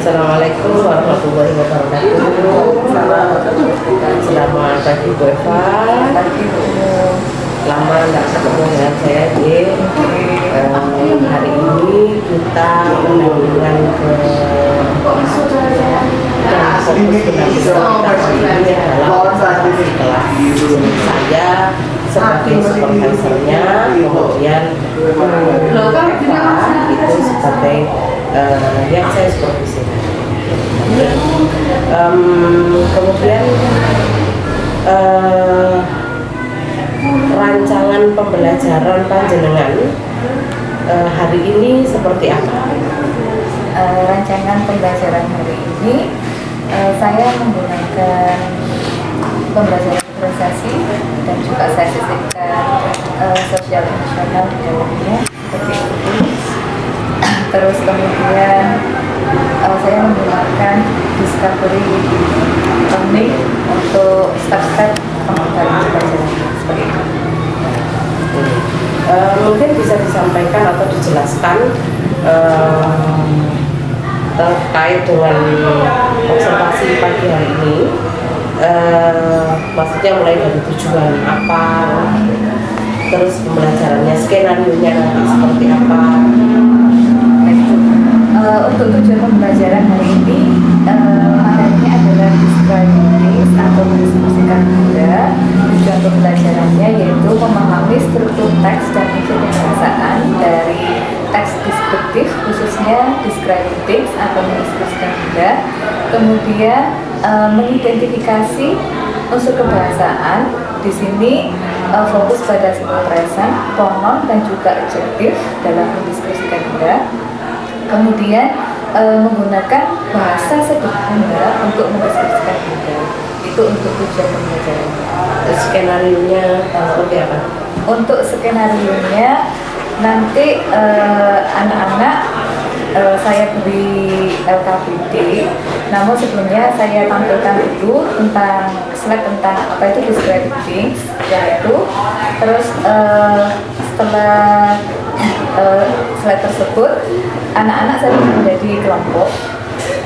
Assalamualaikum warahmatullahi wabarakatuh. Selamat pagi Bu Eva. Lama nggak ketemu dengan saya di hari ini kita menunjukkan ke fokus benar-benar ini adalah kelas. Saya sebagai supervisornya, kemudian Eva itu sebagai yang saya supervisi. Kemudian rancangan pembelajaran panjenengan hari ini seperti apa? Rancangan pembelajaran hari ini saya menggunakan pembelajaran diferensiasi dan juga saya sisipkan sosial emosional di dalamnya seperti itu. Terus kemudian saya menggunakan discovery learning untuk step-step pengembangan pembelajaran seperti itu. Mungkin bisa disampaikan atau dijelaskan terkait dengan observasi pagi hari ini, maksudnya mulai dari tujuan apa, terus pembelajarannya, skenario-nya nanti seperti apa. Untuk tujuan pembelajaran hari ini materinya adalah describing atau mendiskusikan benda. Tujuan pembelajarannya yaitu memahami struktur teks dan unsur kebahasaan dari teks deskriptif, khususnya describing things atau mendiskusikan benda. Kemudian mengidentifikasi unsur kebahasaan. Di sini fokus pada simple present, pronoun dan juga adjektif dalam mendiskusikan benda. Kemudian menggunakan bahasa sederhana untuk mendeskripsikan benda. Itu untuk tujuan pembelajaran. Skenario-nya seperti apa? Untuk skenario-nya nanti anak-anak saya beri LKPD. Namun sebelumnya saya tampilkan dulu tentang slide tentang apa itu describing things, yaitu terus setelah slide tersebut anak-anak saya menjadi kelompok.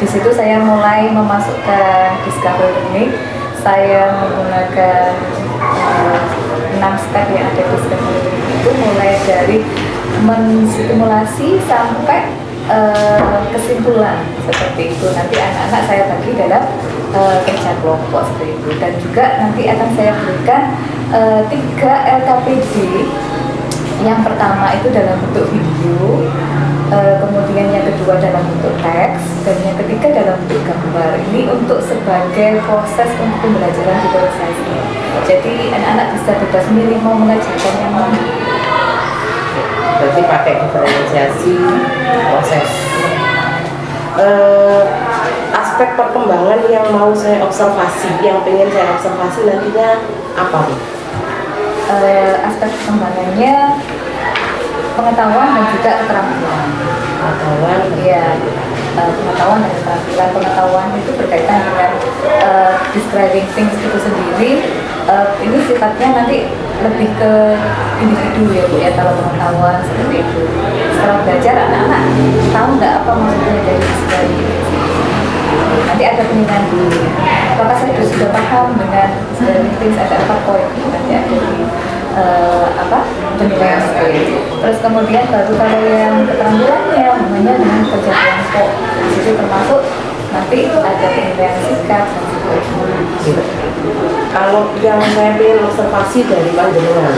Di situ saya mulai memasukkan discovery learning. Saya menggunakan 6 step yang ada di discovery learning itu, mulai dari menstimulasi sampai kesimpulan seperti itu. Nanti anak-anak saya bagi dalam kerja kelompok seperti itu, dan juga nanti akan saya berikan 3 LKPD. Yang pertama itu dalam bentuk video, kemudian yang kedua dalam bentuk teks, dan yang ketiga dalam bentuk gambar. Ini untuk sebagai proses untuk pembelajaran diferensiasi. Jadi anak-anak bisa bebas milih mau mengajarkan yang mana. Berarti pakai diferensiasi proses. Aspek perkembangan yang mau saya observasi, yang pengen saya observasi nantinya apa Bu? Aspek perkembangannya pengetahuan dan juga keterampilan. Pengetahuan, ya, pengetahuan dan keterampilan. Pengetahuan itu berkaitan dengan describing things itu sendiri. Ini sifatnya nanti lebih ke individu ya Bu ya, kalau pengetahuan seperti itu. Setelah belajar anak-anak tahu nggak apa maksudnya dari describing things. Nanti ada penilaian dulu. Apakah saya sudah paham dengan describing things, ada 4 poin nanti ada di penilaian seperti itu. Terus kemudian baru kalau yang keterampilannya namanya dengan kerja kelompok, di situ termasuk nanti ada penilaian sikap dan sebagainya. Kalau yang saya ingin observasi dari panjenengan,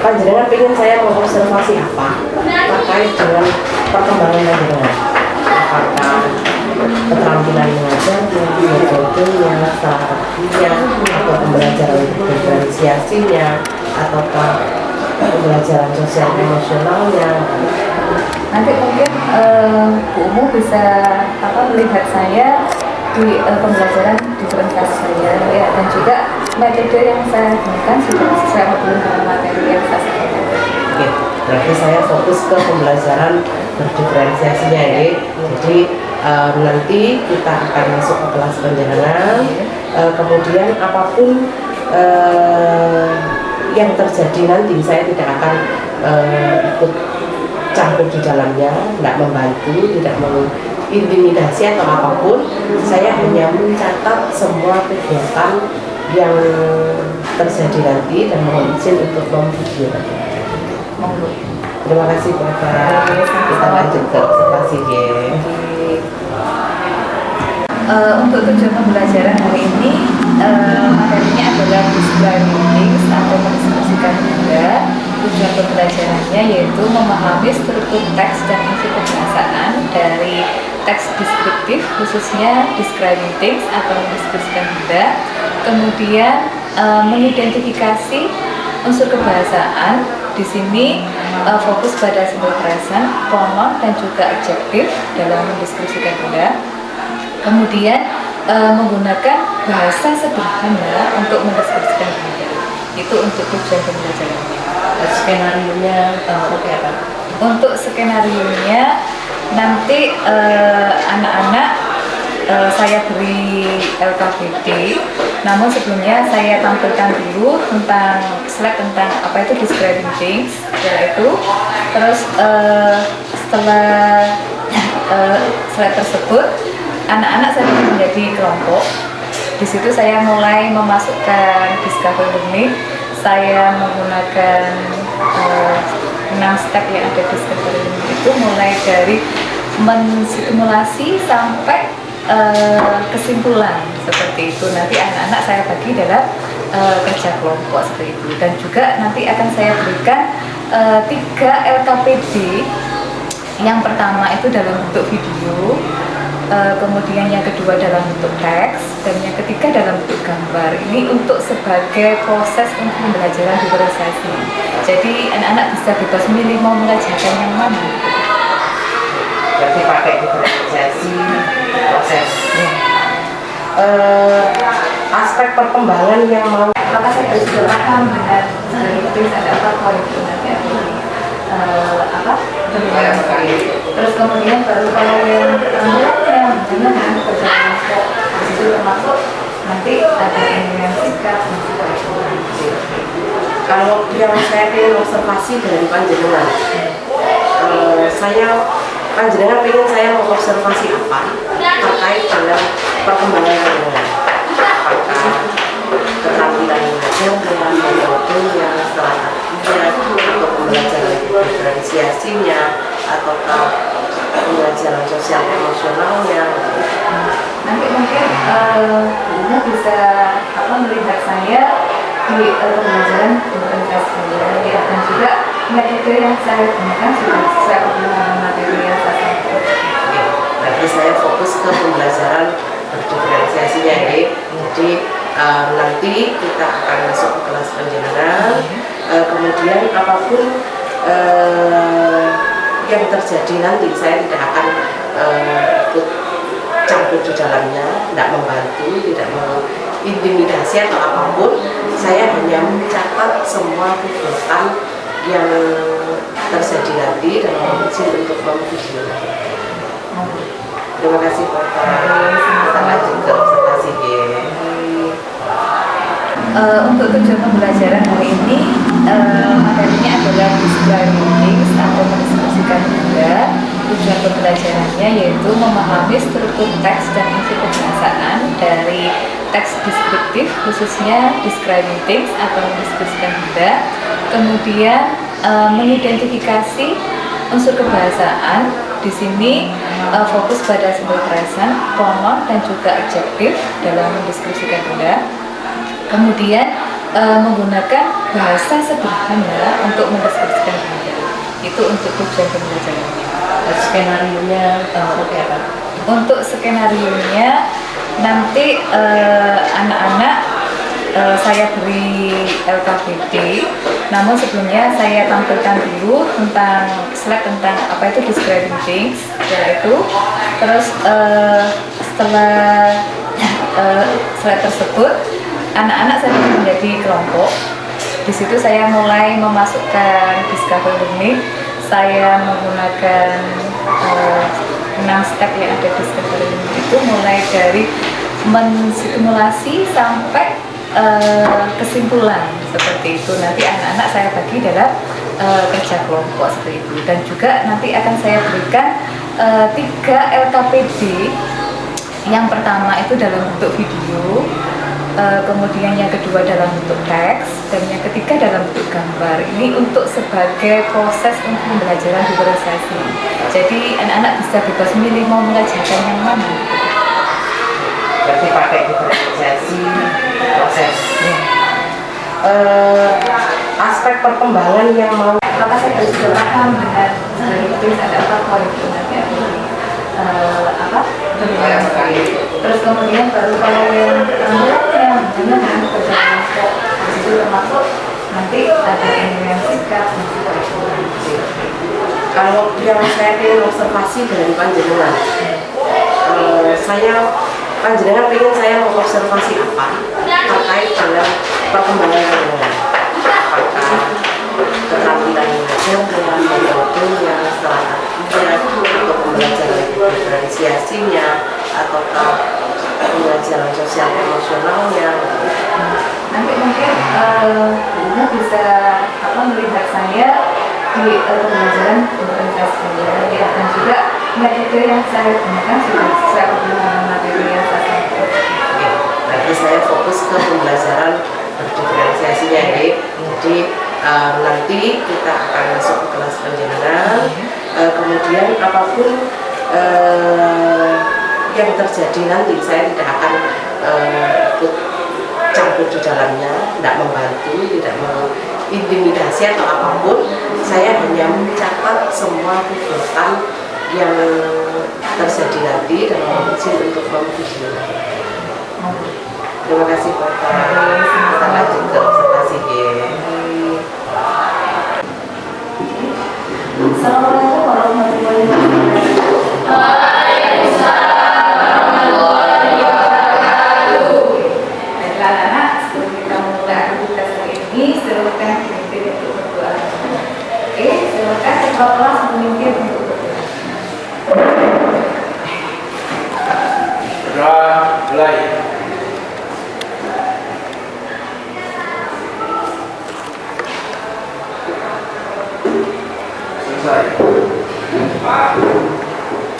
panjenengan ingin saya mengobservasi apa terkait dengan perkembangan panjenengan? Apakah keterampilan mengajarnya, metodenya, strateginya, atau pembelajaran diferensiasinya, ataukah pembelajaran sosial emosionalnya? Nanti mungkin Bu Umu bisa melihat saya di pembelajaran diferensiasi saya ya, dan juga metode yang saya gunakan sudah sesuai dengan materi yang saya sampaikan. Oke, berarti saya fokus ke pembelajaran berdiferensiasinya ya. Jadi nanti kita akan masuk ke kelas panjenengan, kemudian apapun yang terjadi nanti saya tidak akan ikut campur di dalamnya, tidak membantu, tidak mengintimidasi atau apapun. Saya hanya mencatat semua kegiatan yang terjadi nanti dan mohon izin untuk memvideo. Terima kasih Bapak. Kita lanjut ke observasi ya. Untuk tujuan pembelajaran hari ini, materinya adalah describing things atau mendeskripsikan benda. Tujuan pembelajarannya yaitu memahami struktur teks dan isi kebahasaan dari teks deskriptif, khususnya describing things atau mendeskripsikan benda. Kemudian mengidentifikasi unsur kebahasaan. Di sini fokus pada simple present, pronoun dan juga adjektif dalam mendeskripsikan benda. Kemudian menggunakan bahasa sederhana untuk mendeskripsikan benda. Itu untuk tujuan pembelajarannya. Skenario-nya seperti apa? Untuk skenario-nya nanti anak-anak saya beri LKPD. Namun sebelumnya saya tampilkan dulu tentang slide tentang apa itu describing things, yaitu terus setelah slide tersebut anak-anak saya bagi menjadi kelompok. Di situ saya mulai memasukkan discover learning. Saya menggunakan 6 step yang ada di discover learning itu, mulai dari menstimulasi sampai kesimpulan seperti itu. Nanti anak-anak saya bagi dalam kerja kelompok seperti itu, dan juga nanti akan saya berikan 3 LKPD. Yang pertama itu dalam bentuk video, kemudian yang kedua dalam bentuk teks, dan yang ketiga dalam bentuk gambar. Ini untuk sebagai proses untuk pembelajaran diferensiasi. Jadi anak-anak bisa bebas milih mau mengajarkan yang mana. Berarti pakai diferensiasi proses. Aspek perkembangan yang mau. Maka saya sudah paham dengan tulis ada apa itu nanti apa. Terus kemudian baru kalau yang gimana kerja kelompok, itu termasuk nanti ada yang sikap. Kalau yang saya ingin observasi dari panjenengan, panjenengan ingin saya mengobservasi apa terkait dengan perkembangan panjenengan, apakah keterampilan mengajarnya, setelah atau pembelajaran diferensiasinya, ataukah pembelajaran sosial emosionalnya. Nanti mungkin ibu bisa melihat saya di pembelajaran diferensiasi saya, dan juga metode yang saya gunakan sudah sesuai dengan materi yang saya sampaikan. Berarti saya fokus ke pembelajaran berdiferensiasinya ya. Jadi nanti kita akan masuk ke kelas penjelasan. Kemudian apapun yang terjadi nanti saya tidak akan ikut campur di dalamnya, tidak membantu, tidak mengintimidasi atau apapun. Saya hanya mencatat semua kegiatan yang terjadi nanti dan mohon izin untuk memvideo. Terima kasih Bapak. Kita lanjut ke observasi ya. Untuk tujuan pembelajaran hari ini, materinya adalah describing things atau mendeskripsikan benda. Tujuan pembelajarannya yaitu memahami struktur teks dan isi kebahasaan dari teks deskriptif, khususnya describing things atau mendeskripsikan benda. Kemudian mengidentifikasi unsur kebahasaan. Di sini fokus pada simple present, pronoun dan juga adjektif dalam mendeskripsikan benda. Kemudian menggunakan bahasa sederhana untuk mendeskripsikan benda. Itu untuk tujuan pembelajarannya. Skenario-nya seperti apa? Untuk skenario-nya nanti anak-anak saya beri LKPD. Namun sebelumnya saya tampilkan dulu tentang slide tentang apa itu describing things, yaitu terus setelah slide tersebut anak-anak saya bagi menjadi kelompok. Di situ saya mulai memasukkan discover learning. Saya menggunakan 6 step yang ada di discover learning itu, mulai dari menstimulasi sampai kesimpulan seperti itu. Nanti anak-anak saya bagi dalam kerja kelompok seperti itu. Dan juga nanti akan saya berikan 3 LKPD. Yang pertama itu dalam bentuk video, kemudian yang kedua dalam bentuk teks, dan yang ketiga dalam bentuk gambar. Ini untuk sebagai proses untuk pembelajaran diferensiasi. Jadi anak-anak bisa bebas milih mau mengerjakan yang mana. Berarti pakai diferensiasi proses. Aspek perkembangan yang mau. Maka saya harus sudah paham dengan itu ada apa itu nanti terus kemudian baru kalau yang beratnya dengan kerja kelompok itu termasuk nanti ada yang sikap. Kalau yang saya ingin observasi dari panjenengan, panjenengan ingin saya mengobservasi apa terkait dengan perkembangan panjenengan, apakah keterampilan mengajar dengan metodenya, strategi untuk pembelajaran diferensiasinya, ataukah pembelajaran sosial emosionalnya. Nanti mungkin Bunda bisa melihat saya di pembelajaran diferensiasinya, dan juga metode yang saya gunakan sudah sesuai dengan materi yang saya sampaikan. Berarti saya fokus ke pembelajaran diferensiasinya ya. Jadi nanti kita akan masuk ke kelas panjenengan, kemudian apapun yang terjadi nanti saya tidak akan ikut campur di dalamnya, tidak membantu, tidak mengintimidasi atau apapun. Saya hanya mencatat semua kegiatan yang terjadi nanti dan izin untuk memvideo. Terima kasih Bapak. Kita lanjut ke observasi ya. Assalamualaikum warahmatullahi wabarakatuh. Waalaikumsalam warahmatullahi wabarakatuh. Baiklah anak-anak, sebelum kita mulai aktivitas hari ini, silakan memimpin untuk berdoa. Oke, silakan ketua kelas memimpin untuk berdoa. Mulai.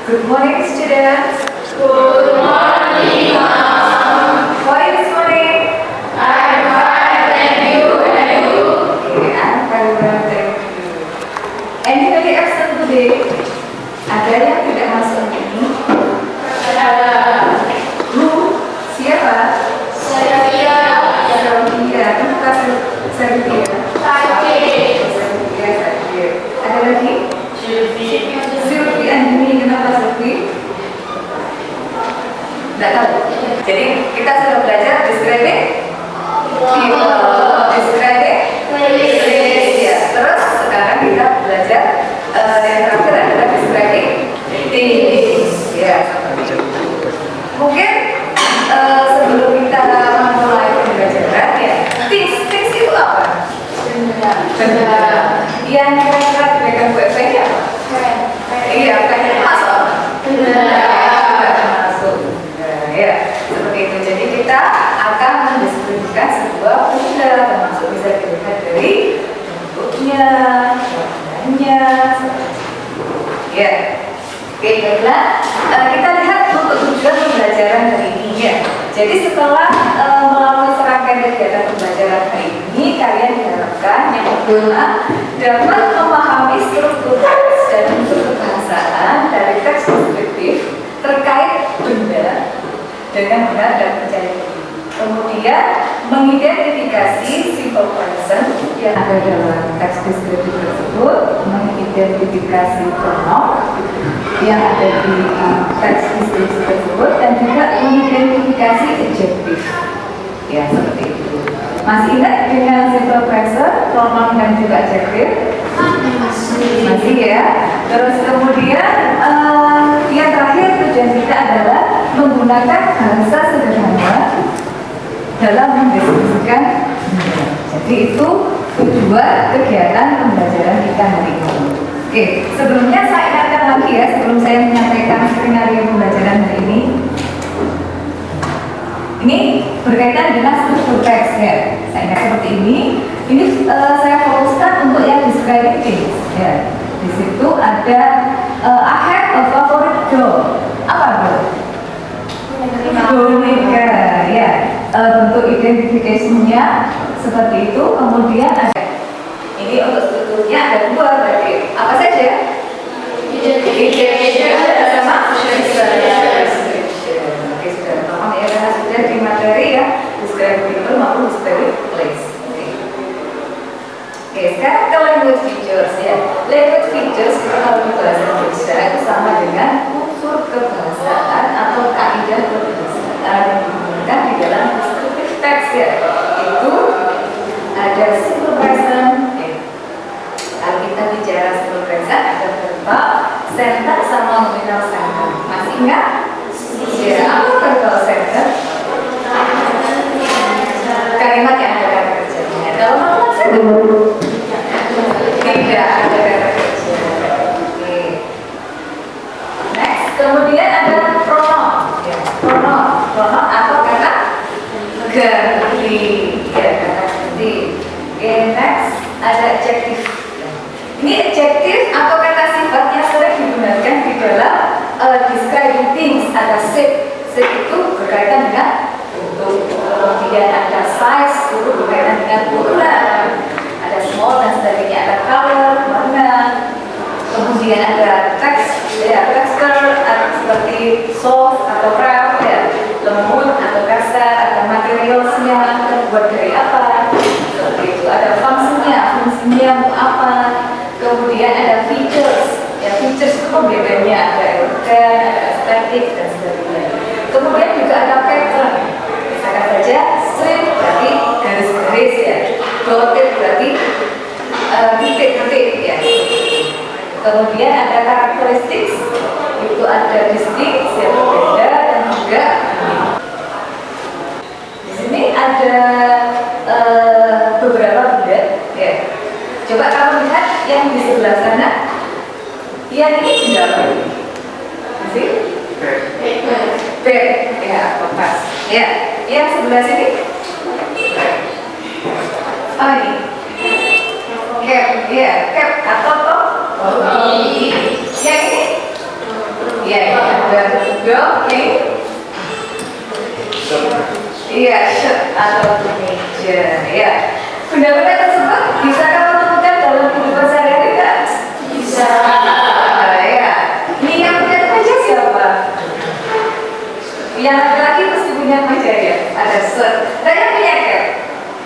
Good morning, students. Good morning, Mom. How are you this morning? I'm fine, thank you. And you? Okay, I'm very well, thank you. Anybody absent today? Ada yang tidak masuk ini? Ada. Who? Siapa? Saya. Kenapa saya? Ada lagi? Sylvie Andini, kenapa Sylvie? Tidak tahu. Jadi kita sudah belajar describing people, describing place. Ya. Terus sekarang kita belajar yang terakhir adalah describing things. Ya. Mungkin sebelum kita memulai pembelajaran ya, things itu apa? Benda. Yang kira-kira diberikan Bu Eva ini apa? Iya, bukan masuk apa? Masuk. Ya, seperti itu. Jadi kita akan mendeskripsikan sebuah benda, termasuk bisa dilihat dari bentuknya, warnanya. Ya, oke, baiklah. Kita lihat untuk tujuan pembelajaran hari ini ya. Jadi setelah melalui serangkaian kegiatan pembelajaran hari ini, kalian diharapkan yang pertama dapat memahami struktur teks dan unsur kebahasaan dari teks deskriptif terkait benda dengan benar dan percaya diri. Kemudian mengidentifikasi simple person yang ada dalam teks deskriptif tersebut, mengidentifikasi pronoun yang ada di teks deskriptif tersebut, dan juga mengidentifikasi adjektif. Ya, seperti itu. Masih ingat dengan simple person, pronoun dan juga adjektif? Masih ya. Terus kemudian yang terakhir tujuan kita adalah menggunakan bahasa sederhana dalam mendeskripsikan. Jadi itu tujuan kegiatan pembelajaran kita hari ini. Oke, sebelumnya saya ingatkan lagi ya, sebelum saya menyampaikan skenario pembelajaran hari ini. Ini berkaitan dengan struktur teks ya. Saya ingat seperti ini. Ini saya fokuskan untuk yang describing doll. Apa doll? Boneka, ya. Bentuk identifikasinya seperti itu. Kemudian ada ini untuk strukturnya ada dua berarti apa saja? Identification sama description. Oke, sudah paham ya, karena sudah di materi ya, describe people maupun describe place. Oke, sekarang ke language features ya. Language features kalau di bahasa Indonesia itu sama dengan unsur kebahasaan atau kaidah berbahasaan yang digunakan di dalam descriptive text ya. Itu ada simple present. Kalau kita bicara simple present ada verbal sentence sama nominal sentence. Masih ingat? Ya, apa verbal sentence? Kalimat yang ada kata kerjanya. Kalau nominal sentence tidak ada kata kerja. Oke. Next, kemudian ada pronoun. Ya, pronoun atau kata ganti. Ya, kata ganti. Oke, next ada adjective. Ini adjective atau kata sifat yang sering digunakan di dalam describing things. Ada shape itu berkaitan dengan bentuk. Kemudian ada size itu berkaitan dengan ukuran. Ada small dan sebagainya. Ada color, warna. Kemudian ada text, ya texture seperti soft atau rough, ya lembut atau kasar. Ada materialsnya, terbuat dari apa? Seperti itu. Ada fungsinya untuk apa? Kemudian ada features, ya features itu pembedanya, ada elegan, ada estetik dan sebagainya. Kemudian juga ada pattern, misalkan saja straight berarti garis-garis ya, dotted berarti titik-titik ya. Kemudian ada karakteristik, itu ada distinct, ya berbeda dan juga di sini ada beberapa benda ya. Coba kamu lihat yang di sebelah sana, yang ini benda apa? Masih? Bag, ya, kompas. Ya, yang sebelah sini? Oh ini, cap, ya, cap atau top? Yang ini? Ya, ini ada dog, ini? Iya, shirt atau kemeja, ya. Benda-benda tersebut bisa kamu temukan dalam kehidupan sehari-hari tidak? Bisa. Ya. Ini yang punya kemeja siapa? Yang laki-laki mesti punya kemeja ya. Ada shirt. Dan yang punya cap?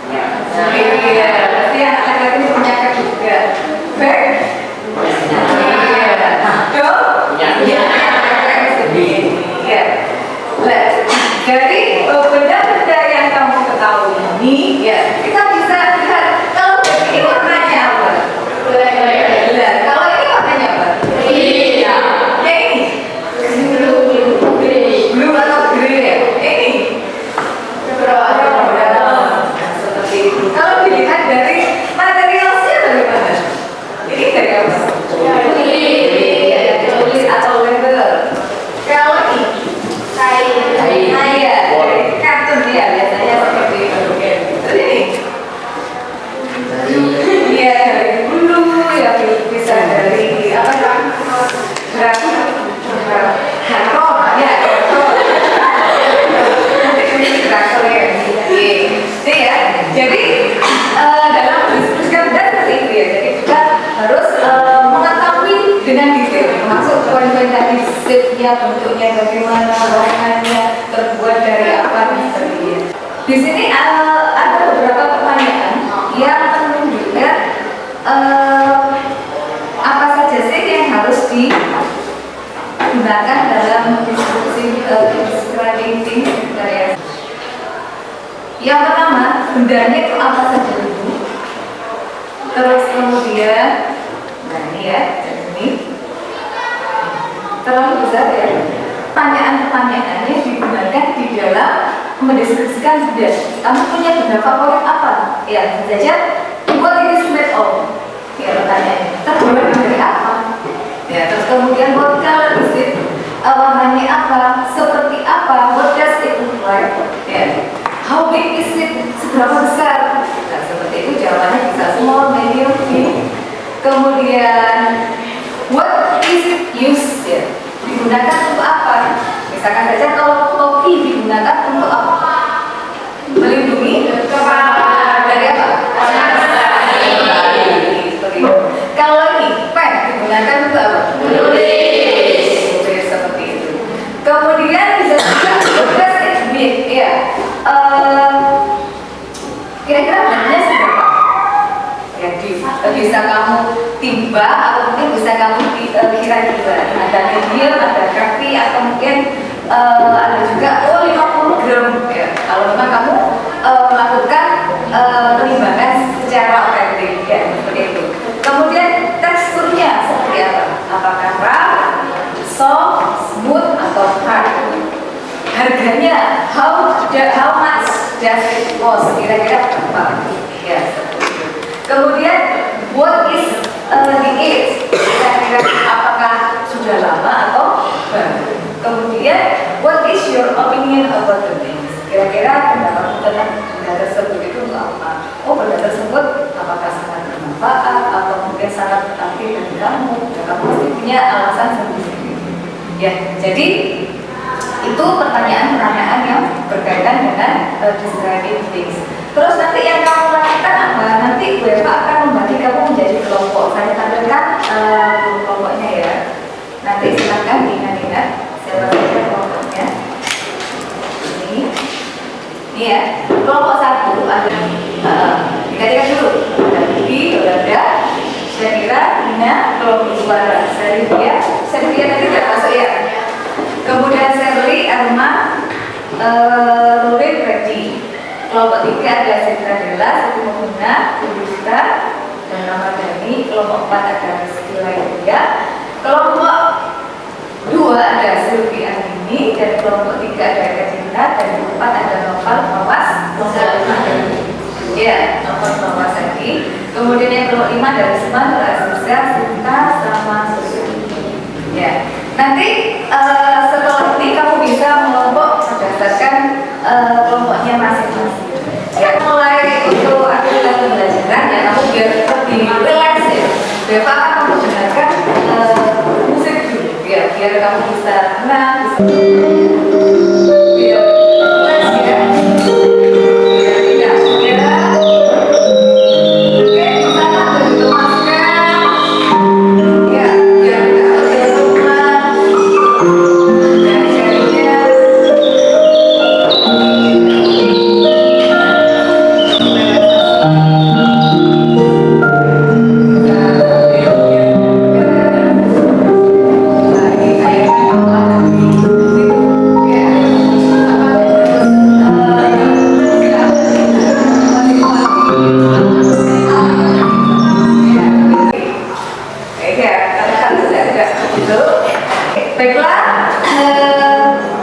Iya. Berarti yang laki-laki punya cap juga. Bag? Iya. Dog? Iya. Iya. Jadi benda-benda yang kamu ketahui ini ya kita bisa lihat kalau ini warnanya apa? Kalau ini warnanya apa? Iya. Ini blue atau green ya? Ini brown. Seperti itu. Kalau dilihat dari materialnya bagaimana? Ini dari apa? Tulis atau leather. Kalau ini kain. Dari kartun ya biasanya seperti itu. Terus ini? Iya dari bulu ya bisa dari apa namanya? Harok ya. Ini ya. Jadi dalam diskusikan seperti itu ya. Jadi kita harus mengetahui dengan detail, termasuk poin-poin tadi shape-nya, bentuknya bagaimana, warnanya, terbuat dari apa dan sebagainya. Di sini ada beberapa pertanyaan yang menunjukkan apa saja sih yang harus digunakan dalam diskusi describing things. Yang pertama, bendanya itu apa saja dulu. Terus kemudian, nah ini ya, ini terlalu besar ya. Pertanyaan-pertanyaannya digunakan di dalam mendeskripsikan benda. Kamu punya benda favorit apa? Ya, saja. What it is made of? Ya, pertanyaannya. Terbuat dari apa? Ya, terus kemudian what color is it? Warnanya apa? Seperti apa? What does it look like? Ya. How big is it? Seberapa besar? Nah, seperti itu jawabannya bisa small, medium, big. Kemudian what is it used? Ya. digunakan untuk apa? Misalkan saja kalau topi digunakan untuk apa? Melindungi dari apa? Seperti itu. Kalau ini pen digunakan untuk apa? Menulis. Seperti itu. Kemudian bisa juga ya. Kira-kira beratnya seberapa? Ya, bisa kamu timba atau mungkin bisa kamu kira juga ada medium, ada kaki atau mungkin ada juga 50 gram ya. Kalau memang kamu melakukan penimbangan secara otentik ya, seperti itu. Kemudian teksturnya seperti apa? Apakah rough, soft, smooth atau hard? Harganya how much does it cost? Kira-kira berapa? Ya. Kemudian what is the age? Kira-kira apakah sudah lama atau baru? Kemudian what is your opinion about the things? Kira-kira pendapatmu tentang benda tersebut itu untuk apa? Oh, benda tersebut apakah sangat bermanfaat atau mungkin sangat berarti bagi kamu? Ya, kamu pasti punya alasan sendiri. Ya, jadi itu pertanyaan-pertanyaan yang berkaitan dengan describing things. Terus nanti yang kamu lakukan apa? Nanti Bu Eva akan membagi kamu menjadi kelompok. Saya tampilkan kelompoknya ya. Nanti silakan diingat-ingat siapa saja kelompoknya. Ini ya. Kelompok 1 ada tiga dulu. Ada Bibi, Yolanda, Syakira, Ina, kelompok 2 Serivia tadi tidak masuk ya. Kemudian Serli, Elma, Nurin, Redi. Kelompok 3 ada Citra Della, Siti Mohuna, Yudhista, dan Ramadhani. Kelompok 4 ada Rizky Laindia. Kelompok 2 ada Silvi Andini, dan kelompok 3 ada Eka Cinta, dan kelompok 4 ada Noval Mawas, ya, Noval Mawas lagi. Kemudian yang kelompok 5 ada Risma, Aziza, Sinta, sama Susu. Ya. Nanti setelah ini kamu bisa mengelompok berdasarkan kelompoknya masing-masing. Ya, mulai untuk aktivitas pembelajaran ya, kamu biar lebih relax ya. Beva akan mendengarkan musik dulu ya, biar kamu bisa tenang, biar relax ya. Biar tidak bergerak. Oke, pertama begitu masker. Ya, biar tidak bergerak. Baiklah,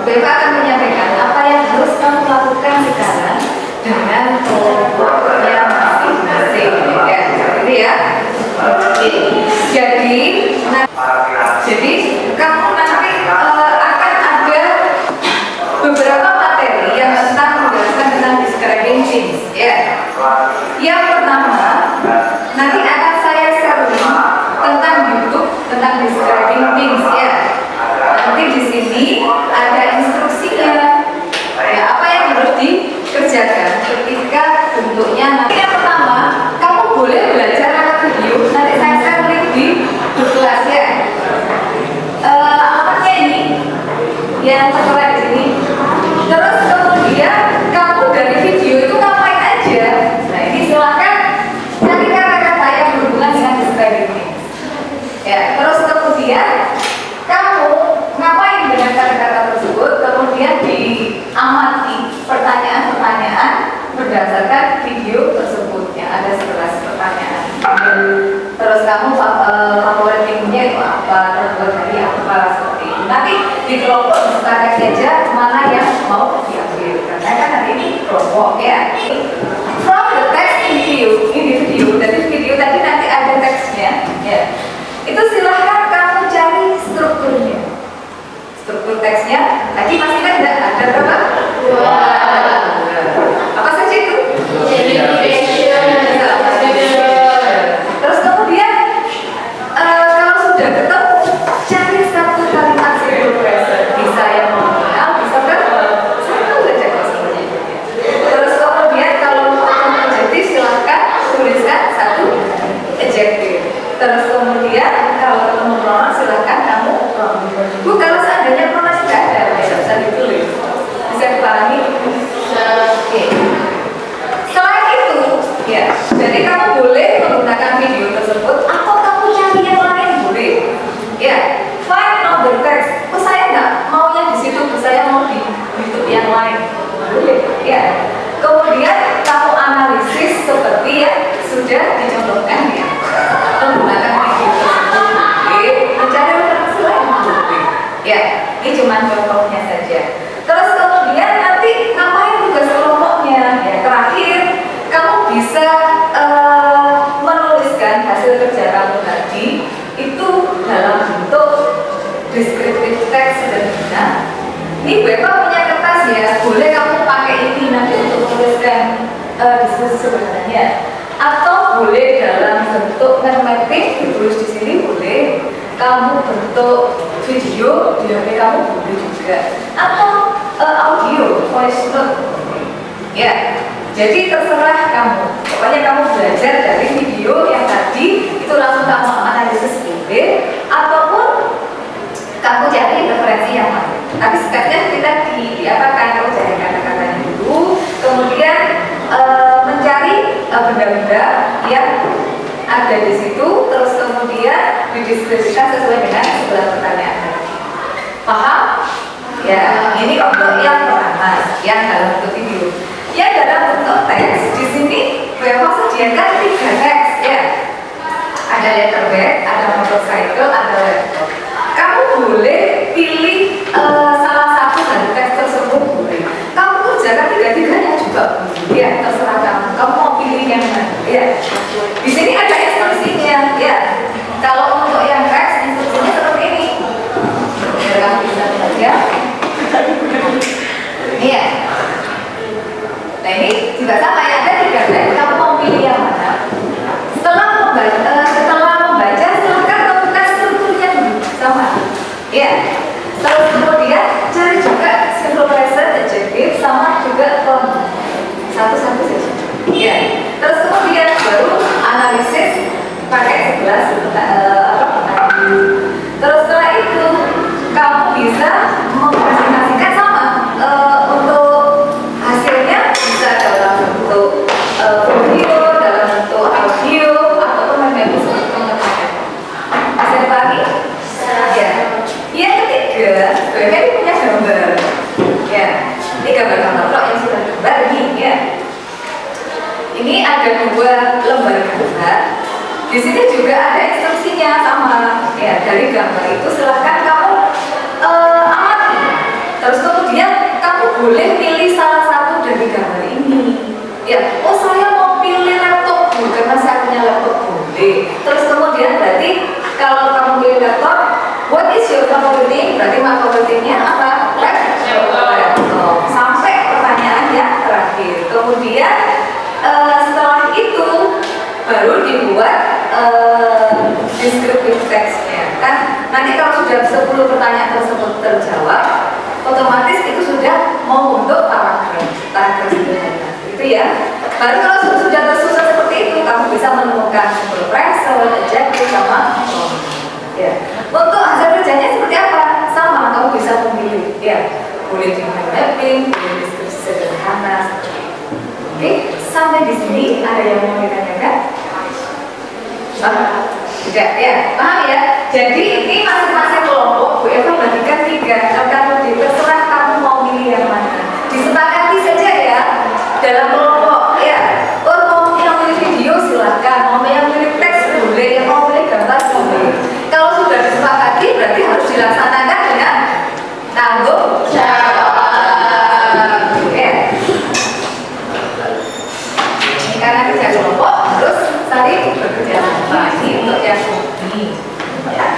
Beva akan menyampaikan apa yang harus kamu lakukan sekarang dengan kelompoknya masing-masing. Ya, seperti ya. Oke. Jadi kamu nanti akan ada beberapa materi yang menjelaskan tentang describing things. Ya. Yang pertama, nanti akan saya sharing tentang YouTube tentang describing things ya. Nanti di sini ada instruksinya. Ya, apa yang harus dikerjakan ketika bentuknya. Nanti yang pertama, kamu boleh belajar lewat video. Nanti saya share link di kelas ya. Alamatnya ini yang tertera di sini. Terus kemudian kamu dari video itu ngapain aja? Nah ini silakan cari kata-kata yang berhubungan dengan describing things. Ya, terus kemudian kamu ngapain dengan kata-kata tersebut? Kemudian diamati pertanyaan-pertanyaan berdasarkan video tersebut yang ada 11 pertanyaan. Terus kamu favoritingnya itu apa? Terbuat dari apa? Seperti itu. Nanti di kelompok disepakati aja mana yang mau diambil. Karena kan hari ini kelompok ya. From the text in video, dari video tadi nanti ada teksnya. Ya. Itu silahkan kamu cari strukturnya. Struktur teksnya tadi masih kan ada berapa? 2. Apa saja itu? Terus kemudian kalau sudah ketemu cari satu kalimat simpul Nah, ini Bu Eva punya kertas ya, boleh kamu pakai ini nanti untuk menuliskan diskusi sebenarnya, atau boleh dalam bentuk matematik ditulis di sini boleh, kamu bentuk video di HP kamu boleh juga, atau audio voice note ya. Jadi terserah kamu, pokoknya kamu belajar dari video yang tadi itu langsung kamu analisis boleh, ataupun kamu cari referensi yang mana. Tapi sekalian kita diapakan, kamu cari kata-katanya dulu, kemudian mencari benda-benda yang ada di situ, terus kemudian dideskripsikan sesuai dengan sebelah pertanyaan. Paham? Ya, ini untuk yang pertama, yang dalam bentuk video. Yang dalam bentuk teks di sini Eva sediakan 3 teks ya. Ada letterhead, ada motorcycle, ada laptop. Kamu boleh pilih salah satu dari teks tersebut boleh. Kamu kerjakan 3-tiganya juga boleh. Ya, terserah kamu. Kamu mau pilih yang mana? Ya. Di sini ada instruksinya. Ya. Kalau untuk yang teks instruksinya seperti ini. Biar kamu bisa baca. Iya. Nah ini juga sama ya, ada 3 teks. Kamu mau pilih yang mana? Setelah membaca silakan temukan strukturnya dulu sama. Ya. Terus kemudian cari juga simple present, adjective, sama juga pronoun. Satu-satu saja. Ya. Terus kemudian baru analisis pakai 11 Terus setelah itu kamu bisa mempresentasikan sama untuk hasilnya bisa dalam bentuk video, dalam bentuk audio, ataupun media pengetahuan. Bisa dipahami? Ya. Yang ketiga, ini punya gambar. Ya. Ini gambar-gambar kok yang sudah gambar ini ya. Ini ada 2 lembar gambar. Di sini juga ada instruksinya sama. Ya, dari gambar itu silahkan kamu amati. Terus kemudian kamu boleh pilih salah satu dari gambar ini. Ya, oh saya mau pilih laptop karena saya punya laptop boleh. Terus kemudian berarti kalau kamu pilih laptop, what is your favorite thing? Berarti favoritnya apa? Laptop. Sampai pertanyaan yang terakhir. Kemudian setelah itu baru dibuat deskriptif teksnya kan. Nanti kalau sudah 10 pertanyaan tersebut terjawab, otomatis itu sudah mau untuk paragraf sederhana itu ya. Baru kalau sudah tersusun seperti itu, kamu bisa menemukan simple present, adjective sama ya. Untuk hasil kerjanya seperti apa? Sama, kamu bisa memilih ya. Boleh dengan mapping, boleh deskripsi sederhana. Oke, sampai di sini ada yang mau ditanyakan? Tidak ya, paham ya? Jadi ini masing-masing kelompok Bu Eva bagikan 3. Kalau terserah kamu mau pilih yang mana. Disepakati saja ya dalam kelompok ya. Oh mau yang pilih video silahkan, mau yang pilih teks boleh, yang mau pilih gambar boleh. Kalau sudah disepakati berarti harus dilaksanakan dengan tanggung jawab. Ya. Ini karena kerja kelompok harus saling bekerja sama. Ini untuk yang ini. Ya.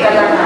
Enggak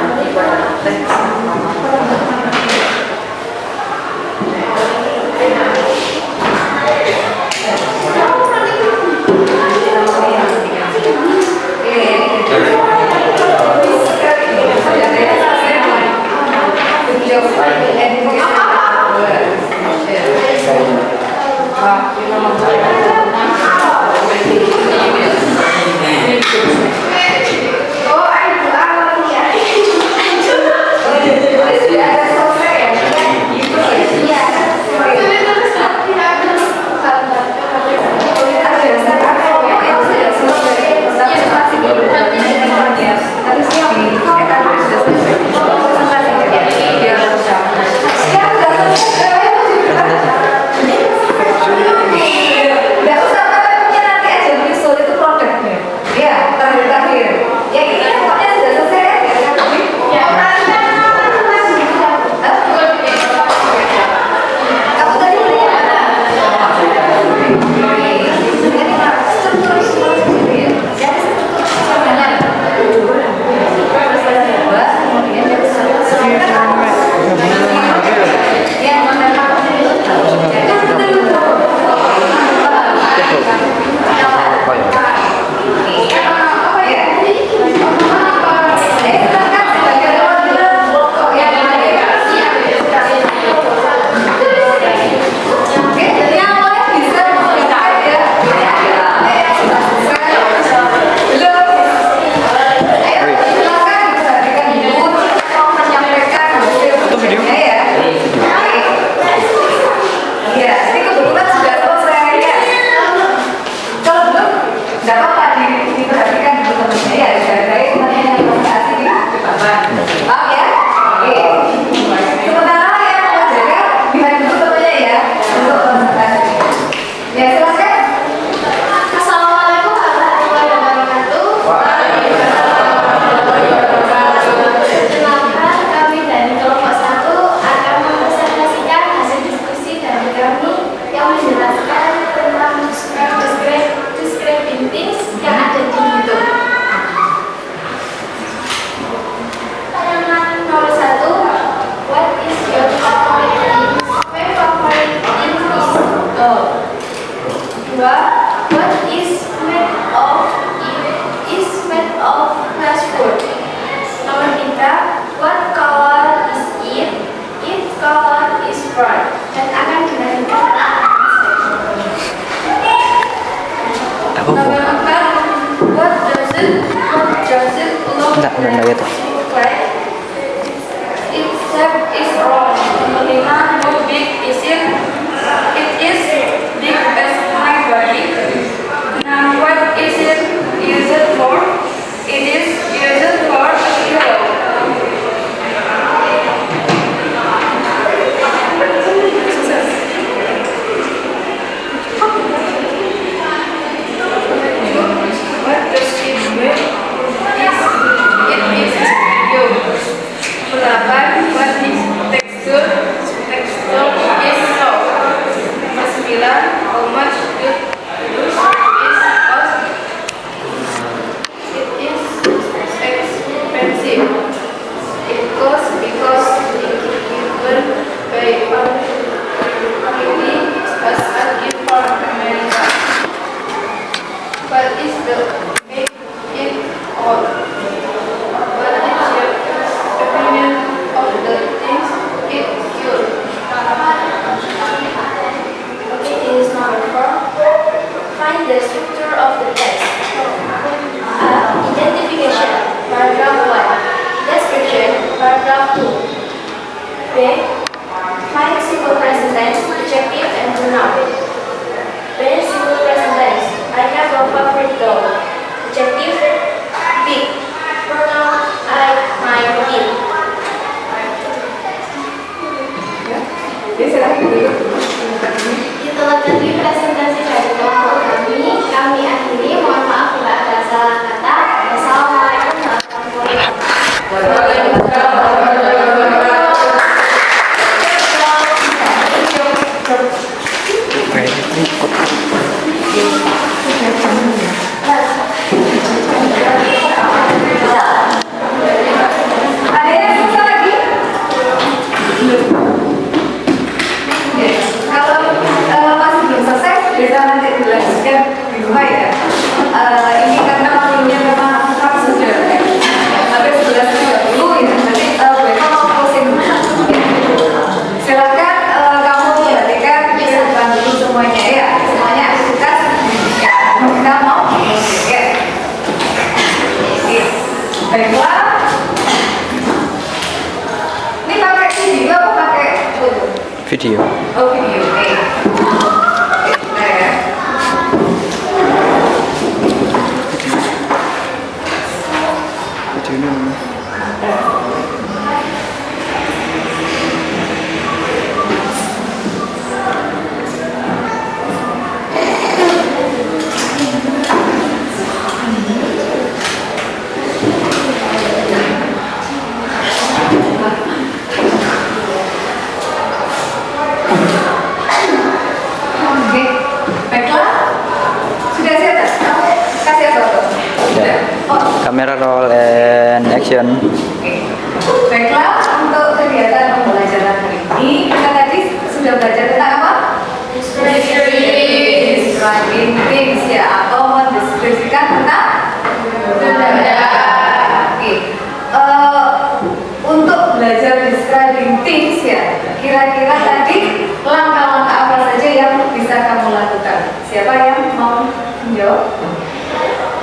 gitu. Its shape is round. Kelima, how big is it? It is big as my body. Now, what is it used for? It is used for a pillow. What does it do? It is video. Oh, video. Oke. Oke, ya. Videonya mana? Oke. Baiklah. Sudah siap, Tas? Kasih apa tuh? Sudah. Oh, Kamera roll and action. oke. Baiklah, untuk kegiatan pembelajaran hari ini kita tadi sudah belajar tentang apa? Describing things ya, atau mendeskripsikan tentang benda. Oke. Untuk belajar describing things ya, kira-kira tadi langkah-langkah apa saja yang bisa kamu lakukan? Siapa yang mau menjawab?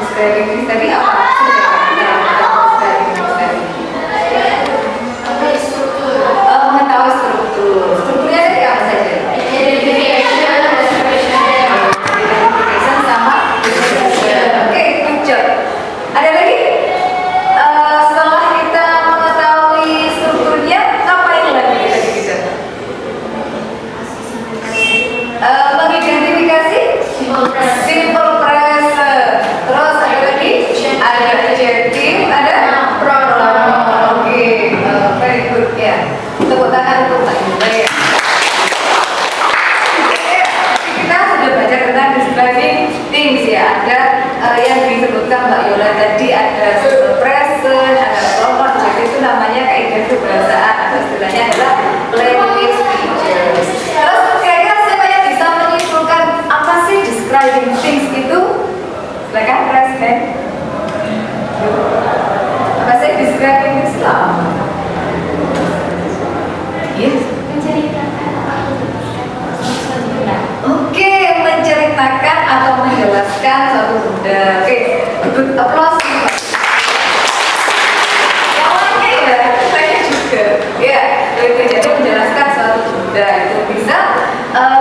Describing things tadi apa? Mengetahui struktur. Strukturnya dari apa saja? Identification sama description. Oke, good job. Ada lagi? Setelah kita mengetahui strukturnya, ngapain lagi kita? Mengidentifikasi simple present. Terus ada lagi? Ada adjective, ada pronoun. Oke, very good ya. Tepuk tangan untuk Mbak Yula ya. Oke, kita sudah belajar tentang describing things ya. Ada yang disebutkan Mbak Yola tadi, ada simple present, ada pronoun. Jadi itu namanya kaidah kebahasaan atau istilahnya adalah language features. Terus kira-kira siapa yang bisa menyimpulkan apa sih describing things itu? Silakan raise hand. Apa sih describing things itu apa? Yes. Oke, menceritakan atau menjelaskan suatu benda. Oke, good applause. Yang lainnya ya, saya juga. Ya, itu jadi menjelaskan suatu benda itu bisa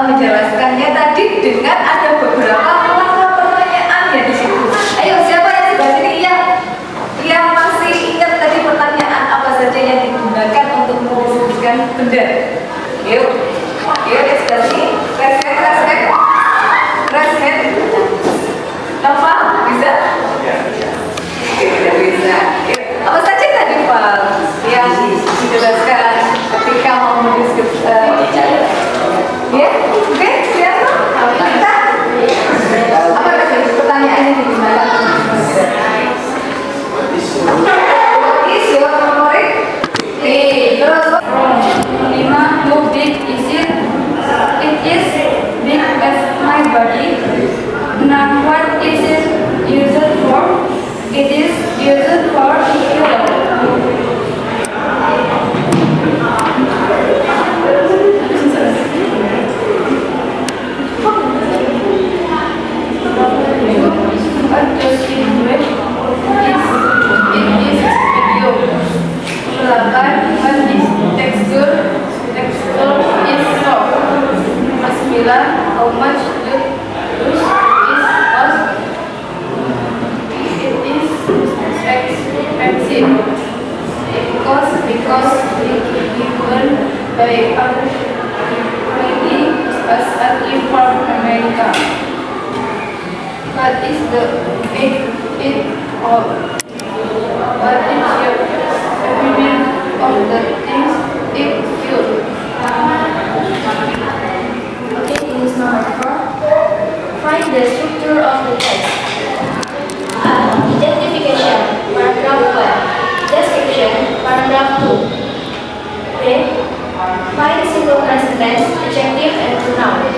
menjelaskannya tadi dengan ada beberapa langkah pertanyaan ya di situ. Ayo, siapa yang sebelah sini yang masih ingat tadi pertanyaan apa saja yang digunakan untuk mendeskripsikan benda? Yuk, di sebelah sini. Raise hand. Nova, bisa? Oke, tidak bisa. Ya. Apa saja tadi Pak yang dijelaskan ketika mau mendeskripsikan? Ya, oke, siapa? Kita? Apa tadi pertanyaannya digunakan? Is your memory? Terus how big is it? It is big as my body. Now what is it used for? It is used for fuel. What does it do? It is video. Silakan, what is texture? Texture is soft. Mas bilang, how much do is cost? It is expensive. It costs because it given by us from America. What is the it of? What is your opinion of the things it should? Okay, this is number 4. Find the structure of the text. Identification, paragraph 1. Description, paragraph 2. Then, find simple present tense, adjective, and pronoun.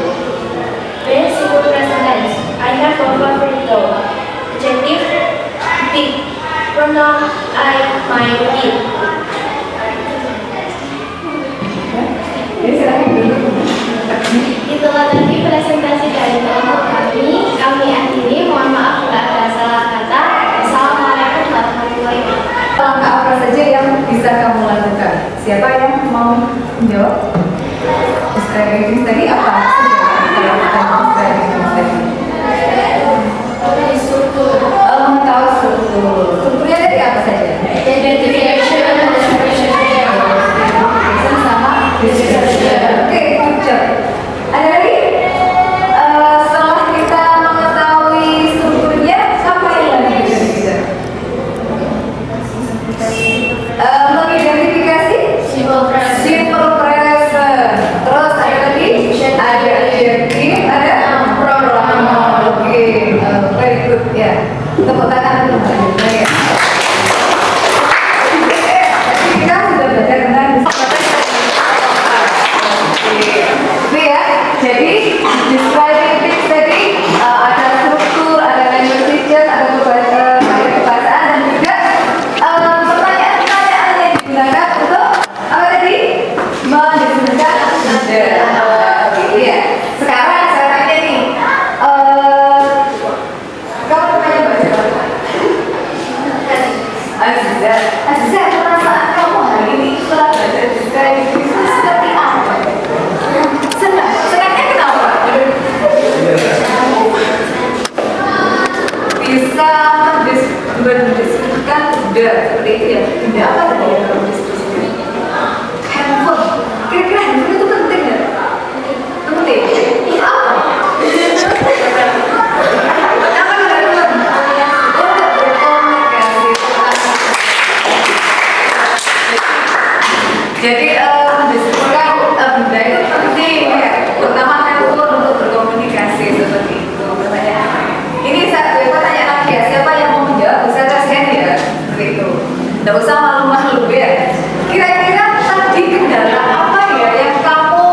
Then, simple present tense. I have a favorite dog. Adjective, big. Pronoun, I, mine, it. Itulah tadi presentasi dari kelompok kami akhiri. Mohon maaf bila ada salah kata. Assalamualaikum warahmatullahi wabarakatuh. Langkah apa saja yang bisa kamu lakukan? Siapa yang mau menjawab? meetings tadi apa? Kalau kita describing things tadi. Mengetahui struktur. Strukturnya dari apa saja? Identification, description, Sama description. Oke, good job. Ada lagi? Setelah kita mengetahui strukturnya, apa yang lagi kita? Mengidentifikasi simple present, simple present. Terus ada lagi? Ada adjective, ada pronoun. Oke, very good ya. Tepuk tangan dulu. Ya. Tadi kita sudah belajar tentang itu ya. Jadi describing things tadi ada struktur, ada language, ada kebahasaan dan juga pertanyaan-pertanyaan yang digunakan untuk apa tadi? Mendefinisikan gender. Iya. Sekarang saya tanya nih, kamu pernah baca apa? Aziza, perasaan kamu hari ini setelah baca describing things itu seperti apa? Senang. Senangnya kenapa? Bisa mendeskripsikan gender seperti itu ya. Gender apa tadi yang kamu deskripsikan? Handphone. Kira-kira handphone itu penting ya? Penting. Apa? Apa handphone? Untuk berkomunikasi. Jadi mendeskripsikan benda itu penting ya, terutama handphone untuk berkomunikasi seperti itu. Pertanyaan ini satu pertanyaan lagi ya, siapa yang mau menjawab bisa raise hand ya, seperti itu. Tidak usah malu-malu ya. Kira-kira tadi kendala apa ya yang kamu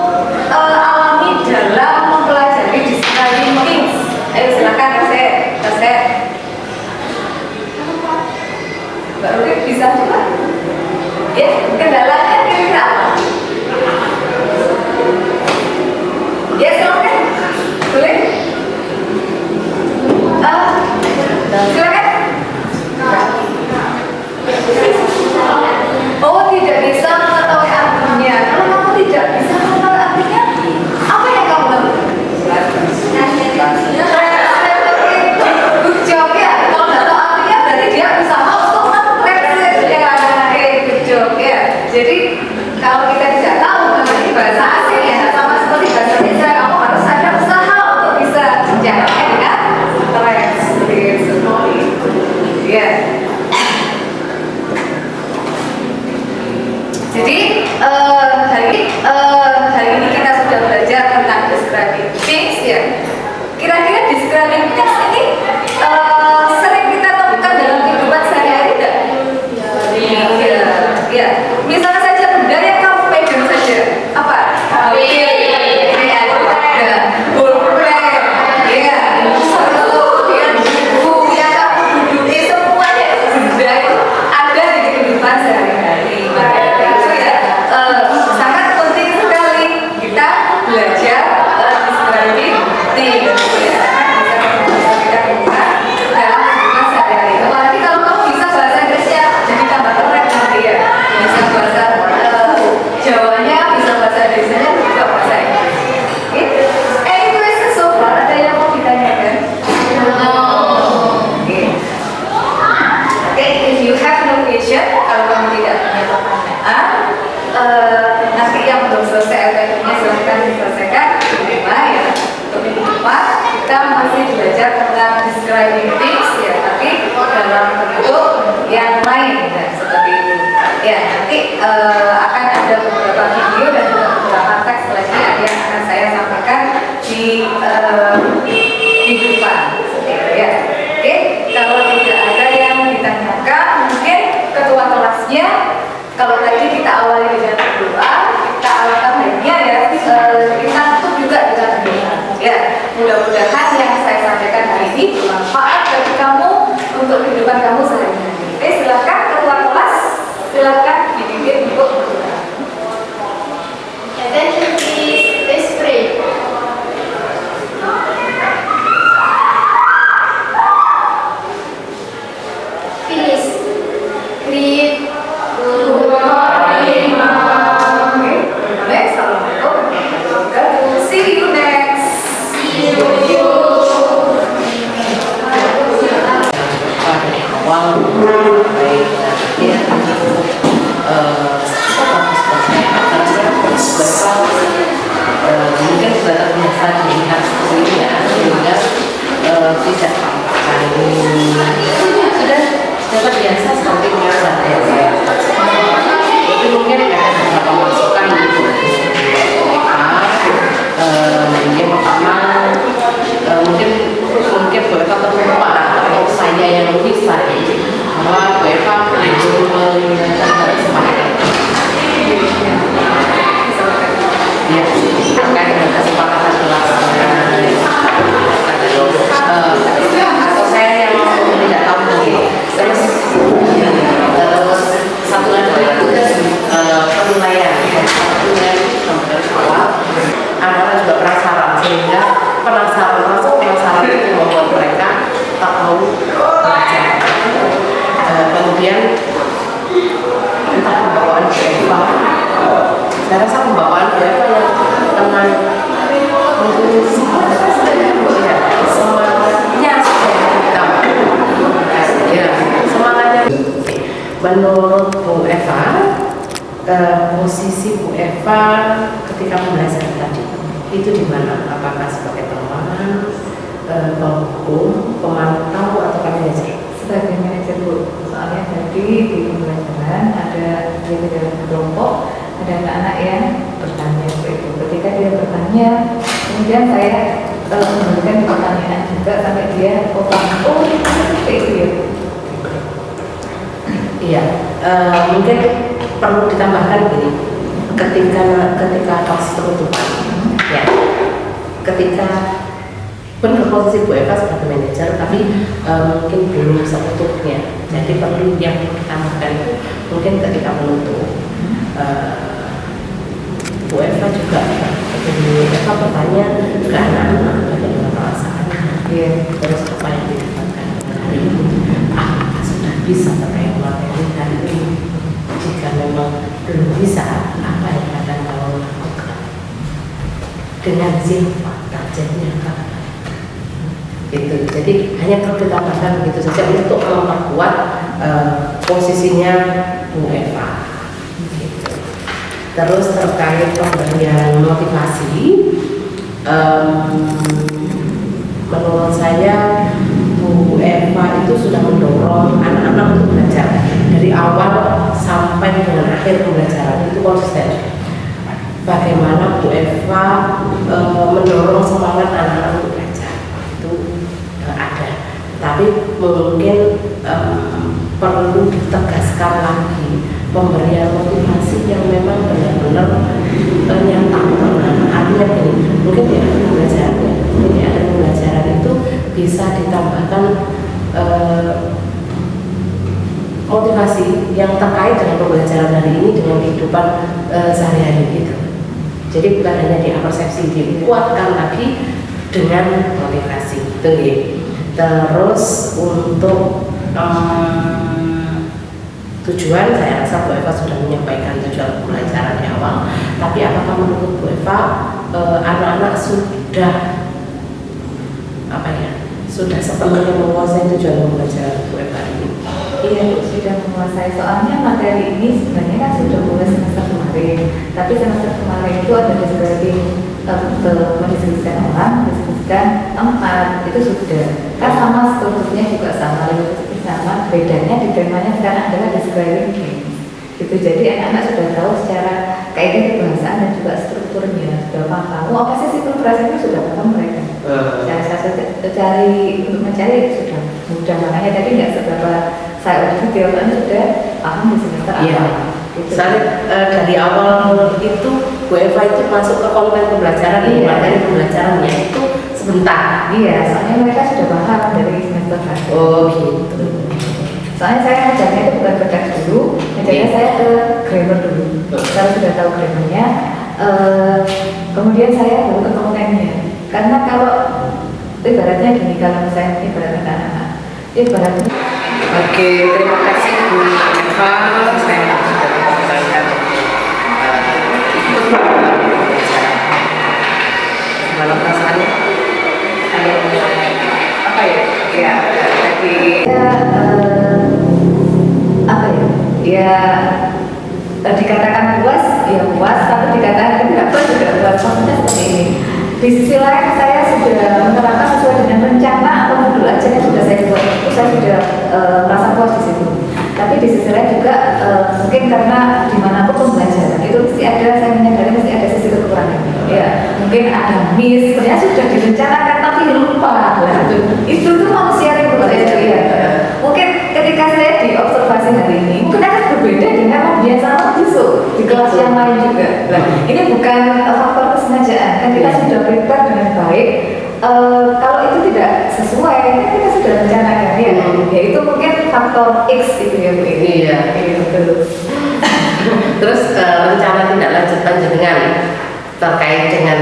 alami dalam mempelajari describing things? Ayo silakan kasih. Mbak Ruki bisa coba? Ya, kendalanya kira-kira apa? Ya, silakan. Boleh? Silakan. Oh, tidak bisa mengetahui artinya. Kalau kamu tidak bisa mengetahui artinya, apa yang kamu lakukan? Good job ya. Kalau nggak tahu artinya berarti dia berusaha untuk mentranslate ya. Oke, good job ya. Jadi kalau kita tidak tahu mengenai bahasa asing ya sama seperti bahasa Indonesia, kamu harus ada usaha untuk bisa menjalannya dengan translate seperti itu. Ya. Jadi hari ini kita sudah belajar tentang describing things ya. Kira-kira describing things ini sering kita temukan dalam kehidupan sehari-hari tidak? Ya. Misalnya saja benda yang kamu pegang saja. Apa? Nanti yang belum selesai LPP-nya silahkan diselesaikan di rumah ya. Untuk minggu depan kita masih belajar tentang describing things ya, tapi dalam bentuk yang lain ya, seperti itu. Ya, nanti akan ada beberapa video dan juga beberapa teks lagi yang akan saya sampaikan di minggu depan. Seperti itu ya. Oke, kalau tidak ada yang ditanyakan, mungkin ketua kelasnya. Kalau tadi kita awali dengan berdoa, kita awalkan harinya ya, kita tutup juga dengan doa. Ya, mudah-mudahan yang saya sampaikan hari ini bermanfaat bagi kamu untuk kehidupan kamu sehari-hari. Oke, silakan ketua kelas, silakan dipimpin untuk berdoa. Attention please, let's pray. Finish. Read. Good morning, Mom. Oke, assalamualaikum warahmatullahi wabarakatuh. penasaran itu membuat mereka tak mau belajar. Kemudian entah pembawaan BFA, saya rasa pembawaan BFA yang dengan mungkin semangatnya sudah kita ya semangatnya. Menurut Bu Eva, posisi Bu Eva ketika belajar tadi itu di mana? Apakah sebagai teman, penghukum, pemantau, atau manajer? Sebagai manajer Bu, soalnya tadi di pembelajaran ada di dalam kelompok ada anak-anak yang bertanya seperti itu. Ketika dia bertanya, kemudian saya memberikan pertanyaan juga sampai dia seperti itu ya. Iya, mungkin perlu ditambahkan gini, ketika pas penutupan, ya, ketika pun berposisi Bu Eva sebagai manajer, tapi mungkin belum seutuhnya. Jadi perlu yang ditambahkan itu mungkin ketika menutup, Bu Eva juga bertanya ke anak-anak bagaimana perasaan, terus apa yang didapatkan hari ini, apakah sudah bisa terkait materi hari ini, jika memang belum bisa, apa yang akan kamu lakukan, dengan siapa targetnya apa. Gitu. Jadi hanya perlu ditambahkan begitu saja untuk memperkuat posisinya Bu Eva. Gitu. Terus terkait pemberian motivasi, menurut saya Bu Eva itu sudah mendorong anak-anak untuk belajar dari awal sampai dengan akhir pembelajaran itu konsisten. Bagaimana Bu Eva mendorong semangat anak-anak untuk belajar itu ada, tapi mungkin perlu ditegaskan lagi pemberian motivasi yang memang benar-benar nyata. Artinya begini, mungkin di akhir pembelajaran itu bisa ditambahkan motivasi yang terkait dengan pembelajaran hari ini dengan kehidupan sehari-hari gitu. Jadi bukan hanya diapersepsi, dikuatkan lagi dengan motivasi. Terus untuk tujuan, saya rasa Bu Eva sudah menyampaikan tujuan pembelajaran di awal. Tapi apakah menurut Bu Eva anak-anak sudah sudah sepenuhnya menguasai tujuan pembelajaran Bu Eva ini? Iya, sudah menguasai. Soalnya materi ini sebenarnya kan sudah mulai semester kemarin. Tapi semester kemarin itu ada describing mendiskusikan orang, mendiskusikan tempat, itu sudah. Kan sama strukturnya juga sama, lebih sama. Bedanya di temanya sekarang adalah describing games. Gitu. Jadi anak-anak sudah tahu secara kaidah kebahasaan dan juga strukturnya, sudah paham. Apa sih siklus itu sudah paham mereka. Cari untuk mencari sudah mudah, makanya tadi nggak seberapa saya udah tiap-tiap sudah paham di semester awal. Gitu. Dari awal itu Bu Eva itu masuk ke konten pembelajaran, materi pembelajarannya itu sebentar. Iya, soalnya mereka sudah paham dari semester satu. Oh gitu. Soalnya saya ngajarnya itu bukan ke teks dulu, ngajarnya saya ke grammar dulu. Saya sudah tahu grammarnya, kemudian saya baru ke kontennya. Karena kalau ibaratnya gini, kalau saya ibaratkan anak-anak, ibaratnya. Oke, terima kasih Bu Eva. Saya sudah menyampaikan gimana perasaannya? Apa ya? Ya tadi. Apa ya? Ya dikatakan puas, ya puas, tapi dikatakan tidak puas juga puas. Maksudnya seperti ini. Di sisi lain saya sudah menerapkan sesuai dengan rencana atau modul aja yang sudah saya buat. Saya sudah merasa puas di situ. Tapi di sisi lain juga mungkin karena dimanapun pembelajaran itu mesti ada, saya menyadari mesti ada sisi kekurangannya. Ya, mungkin ada miss, sebenarnya sudah direncanakan tapi lupa. Lah, itu tuh manusia yang berbeda ya. Mungkin ketika saya diobservasi hari ini, mungkin akan berbeda dengan pembiasaan besok di kelas yang lain juga. Nah, ini bukan faktor kesengajaan, kan kita sudah prepare dengan baik. Kalau itu tidak sesuai, kan kita sudah rencanakan ya. Ya itu mungkin faktor X itu ya Bu. Iya, betul. Terus rencana tindak lanjut panjenengan terkait dengan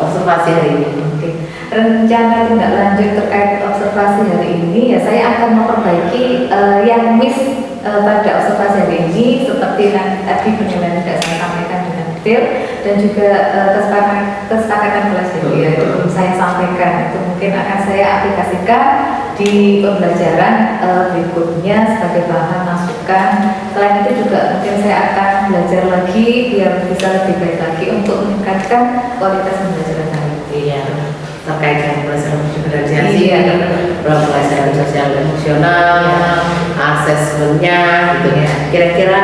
observasi observasi hari ini? Oke. Rencana tindak lanjut terkait observasi hari ini ya saya akan memperbaiki yang miss pada observasi hari ini seperti tadi penilaian tidak saya sampaikan dengan detail dan juga kesepakatan kelas ya itu belum saya sampaikan, itu mungkin akan saya aplikasikan di pembelajaran berikutnya sebagai bahan masukan. Selain itu juga mungkin saya akan belajar lagi biar bisa lebih baik lagi untuk meningkatkan kualitas pembelajaran saya. Iya, terkait dengan pelajaran diferensiasi, Iya. pelajaran sosial emosional, asesmennya, gitu. Iya. Kira-kira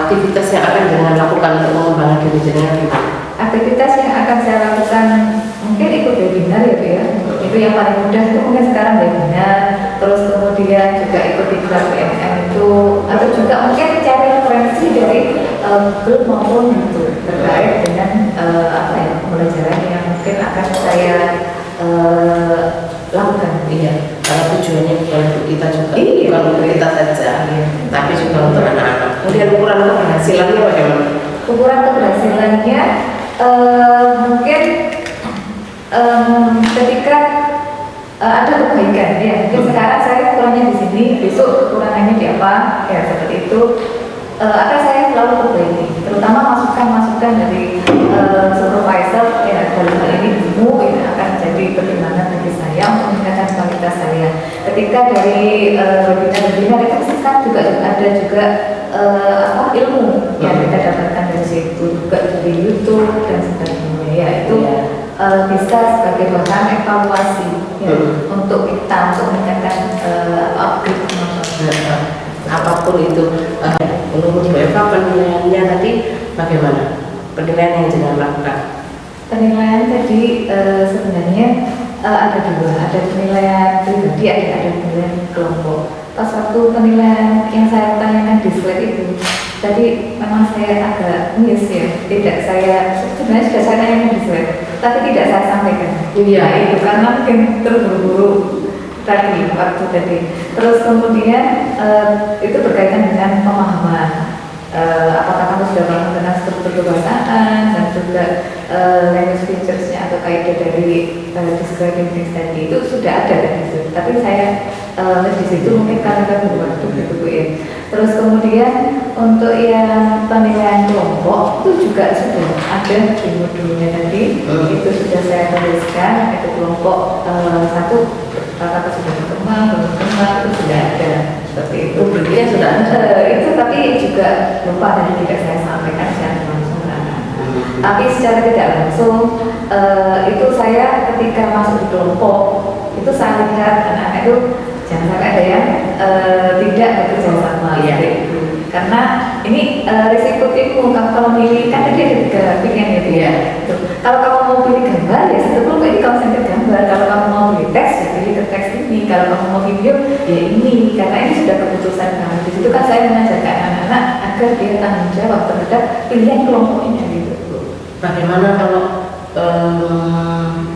aktivitas yang akan dengan lakukan untuk mengembangkan diri jenengan gimana? Aktivitas yang akan saya lakukan mungkin ikut webinar ya Bu ya. Itu yang paling mudah itu mungkin sekarang webinar, terus kemudian juga ikut di kelas PNM itu, atau juga mungkin cari referensi dari Google maupun YouTube terkait dengan pembelajaran yang mungkin akan saya lakukan. Iya, karena tujuannya bukan untuk kita juga, Iya. bukan untuk kita saja, Iya. tapi juga untuk anak-anak. Kemudian ukuran keberhasilannya bagaimana? Ukuran keberhasilannya mungkin ketika ada kebaikan ya, mungkin sekarang saya kurangnya di sini, besok kekurangannya di apa ya, seperti itu akan saya selalu perbaiki, terutama masukan-masukan dari supervisor ya, dalam hal ini ibu ya, akan jadi pertimbangan bagi saya untuk meningkatkan kualitas saya. Ketika dari webinar itu kan juga ada juga ilmu yang kita dapatkan dari situ, juga dari YouTube dan sebagainya ya, itu bisa sebagai bahan evaluasi ya, untuk kita untuk meningkatkan upgrade kemampuan. Apapun itu. Menurut Bu Eva, penilaiannya tadi bagaimana? Penilaian yang jenengan lakukan? Penilaian tadi sebenarnya ada dua, ada penilaian pribadi, ada penilaian kelompok. Pas waktu penilaian yang saya tanyakan di slide itu, tadi memang saya agak miss ya, tidak saya sebenarnya sudah saya tanyakan di slide, tapi tidak saya sampaikan. Iya. Nah, itu karena mungkin terburu-buru tadi waktu tadi. Terus kemudian itu berkaitan dengan pemahaman. Apakah kamu sudah pernah mengenal struktur kebahasaan dan juga language features-nya atau kaidah dari describing things tadi itu sudah ada di situ. Tapi saya di situ mungkin karena baru waktu gitu Bu ya. Terus kemudian untuk yang penilaian kelompok itu juga sudah ada di modulnya tadi. Itu sudah saya tuliskan, itu kelompok satu kata sudah berkembang, belum berkembang itu sudah ada seperti itu. Rubriknya sudah ada. Itu tapi juga lupa tadi tidak saya sampaikan secara langsung ke anak-anak. Tapi secara tidak langsung itu saya ketika masuk di kelompok itu saya lihat anak-anak itu jangan sampai ada yang tidak bekerja sama. Iya. Gitu. Karena ini risiko tipu kalau milih kan tadi ada tiga pilihan ya. Iya. Gitu. Kalau kamu mau pilih gambar ya sebetulnya ini kamu sambil gambar. Kalau kamu mau pilih teks ya pilih ke teks ini. Kalau kamu mau video ya ini. Karena ini sudah keputusan kamu. Di situ kan saya mengajarkan anak-anak agar dia tanggung jawab terhadap pilihan kelompoknya gitu. Bagaimana kalau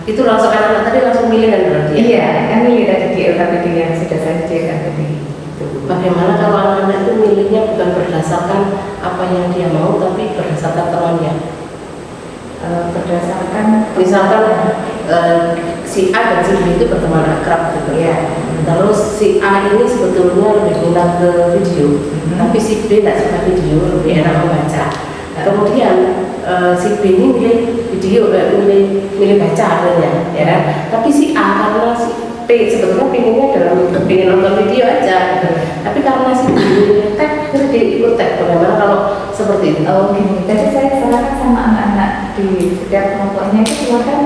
itu langsung anak-anak tadi langsung milih kan berarti ya? Iya, kan milih tadi di LKPD yang sudah saya sediakan tadi. Bagaimana kalau anak-anak itu milihnya bukan berdasarkan apa yang dia mau, tapi berdasarkan temannya? Berdasarkan Misalkan si A dan si B itu berteman akrab gitu ya. Terus si A ini sebetulnya lebih minat ke video, tapi si B tidak suka video, lebih enak membaca. Kemudian si B ini milih video, milih baca akhirnya, ya kan? Tapi si A karena si P sebetulnya pengen nonton video aja, gitu. Tapi karena si B milih teks, terus dia ikut teks. Bagaimana kalau seperti itu? Oh gini, tadi saya sarankan sama anak-anak di setiap kelompoknya itu silakan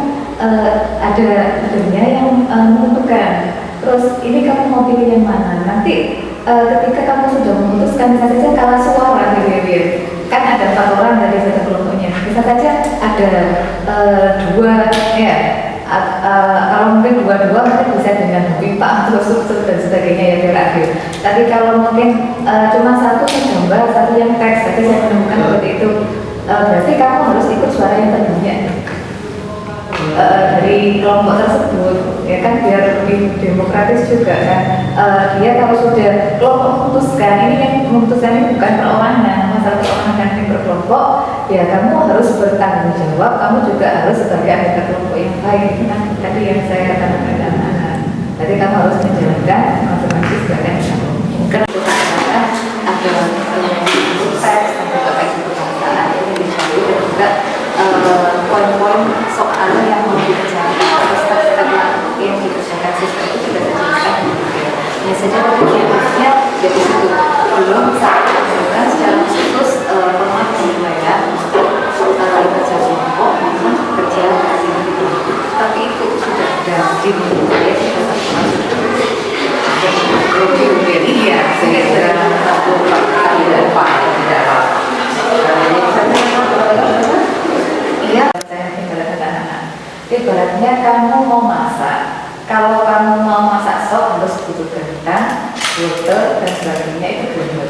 ada leadernya yang menentukan. Terus ini kamu mau pilih yang mana? Nanti ketika kamu sudah memutuskan, bisa saja kalah suara gitu ya. Kan ada 4 orang dari satu kelompoknya. Bisa saja ada 2 ya. Kalau mungkin dua-dua mungkin bisa dengan pipa atau struktur dan sebagainya ya berakhir. Tapi kalau mungkin cuma satu yang gambar, satu yang teks, tapi saya menemukan seperti itu, berarti kamu harus ikut suara yang terbanyak dari kelompok tersebut, ya kan biar lebih demokratis juga kan. Dia kalau sudah kelompok memutuskan, ini yang memutuskan ini bukan perorangan, masalah kewenangan yang berkelompok, ya kamu harus bertanggung jawab, kamu juga harus sebagai anggota kelompok yang baik. Nah, tadi yang saya katakan pada anak-anak, jadi kamu harus menjalankan masing-masing sebagai anggota kelompok. Karena ada teks atau teks kebangsaan ini dicari dan juga poin-poin soal yang mau dicari terus teks yang dikerjakan siswa itu sudah dijelaskan. Ya saja kegiatannya jadi situ belum saat juga secara khusus format penilaian kerja kelompok maupun kerja individu. Tapi itu sudah ada di saya sudah jadi ya saya sudah satu kali dan pak tidak apa. Iya saya tinggal anak-anak. Ibaratnya kamu mau masak. Kalau kamu mau masak sop harus butuh kentang, wortel dan sebagainya itu benar.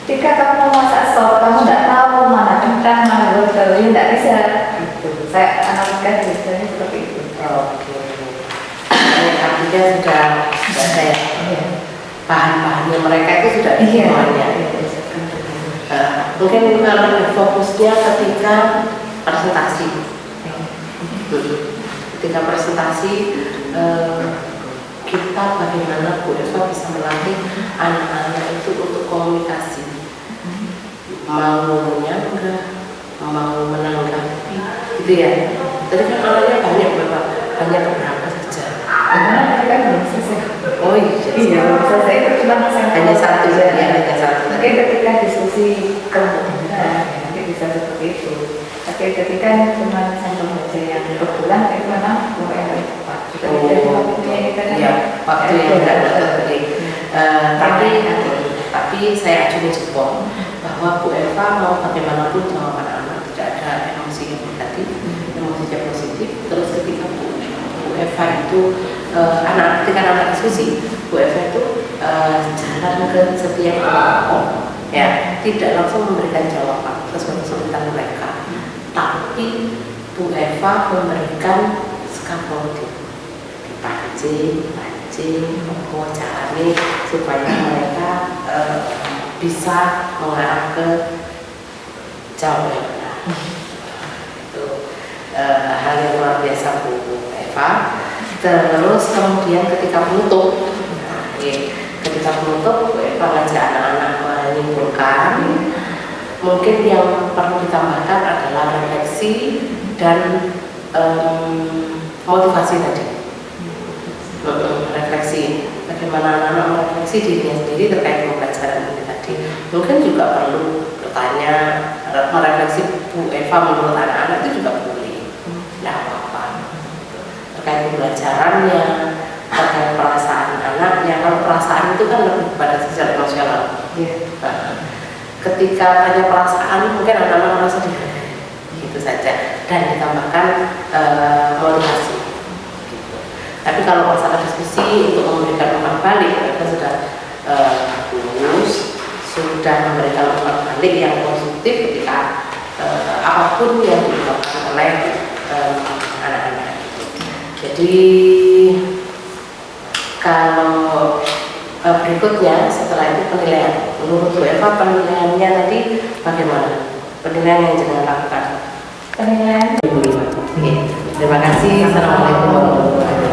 Jika kamu mau masak sop, kamu tidak tahu mana kentang, mana wortel, ya tidak bisa. Gitu. Saya analogikan biasanya seperti itu. Oke. Artinya sudah saya bahan-bahannya mereka itu sudah semuanya. Mungkin kalau fokusnya ketika presentasi. Ketika presentasi kita bagaimana Bu Eva bisa melatih anak-anak itu untuk komunikasi, mau menyanggah, mau menanggapi, gitu ya. Tadi kan anaknya banyak beberapa saja. Karena mereka belum selesai. Oh iya, Belum selesai itu cuma hanya satu ya, hanya satu. Mungkin ketika diskusi kelompok nanti bisa seperti itu. Tapi ketika cuma sampel saja yang berbulan itu memang mulai cepat. Iya, waktu yang tidak tertentu. Tapi saya acungi jempol bahwa Bu Eva mau bagaimanapun jawaban anak tidak ada emosi yang negatif, emosinya positif. Terus ketika Bu Eva itu ketika anak diskusi, Bu Eva itu jalan ke setiap kelompok, ya tidak langsung memberikan jawaban sesuai kesulitan mereka. Tapi Bu Eva memberikan scaffolding, pancing, caranya supaya mereka bisa mengarah ke jawaban. Itu hal yang luar biasa Bu Eva. Terus kemudian ketika penutup, Bu Eva ngajak anak-anak menyimpulkan. Mungkin yang perlu ditambahkan adalah refleksi dan motivasi tadi. Refleksi, bagaimana anak-anak merefleksi dirinya sendiri terkait pembelajaran ini tadi. Mungkin juga perlu bertanya, merefleksi Bu Eva menurut anak-anak itu juga boleh, tidak apa-apa. Terkait pembelajarannya, terkait perasaan anaknya. Kalau perasaan itu kan lebih pada sisi emosional. Ketika hanya perasaan, mungkin anak-anak merasa dihargai, gitu saja, dan ditambahkan motivasi. Gitu. Tapi kalau masalah diskusi untuk memberikan umpan balik, mereka sudah bagus, sudah memberikan umpan balik yang positif ketika apapun yang dilakukan oleh anak-anak. Jadi kalau berikutnya setelah itu penilaian. Menurut Bu Eva penilaiannya tadi bagaimana? Penilaian yang jangan lakukan. Penilaian. Terima kasih. Assalamualaikum warahmatullahi wabarakatuh.